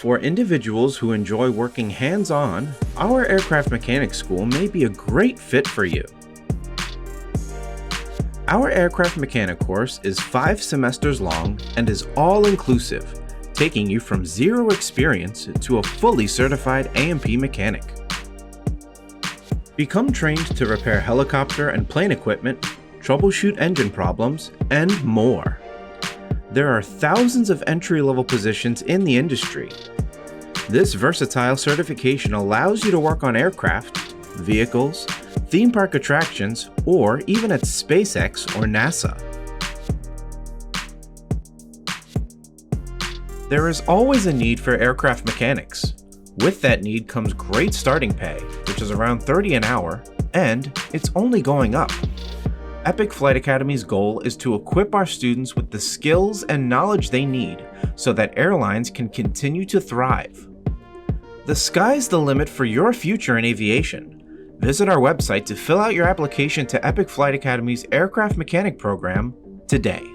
For individuals who enjoy working hands-on, our aircraft mechanics school may be a great fit for you. Our aircraft mechanic course is 5 semesters long and is all-inclusive, taking you from zero experience to a fully certified A&P mechanic. Become trained to repair helicopter and plane equipment, troubleshoot engine problems, and more. There are thousands of entry-level positions in the industry. This versatile certification allows you to work on aircraft, vehicles, theme park attractions, or even at SpaceX or NASA. There is always a need for aircraft mechanics. With that need comes great starting pay, which is around $30 an hour, and it's only going up. Epic Flight Academy's goal is to equip our students with the skills and knowledge they need so that airlines can continue to thrive. The sky's the limit for your future in aviation. Visit our website to fill out your application to Epic Flight Academy's Aircraft Mechanic program today.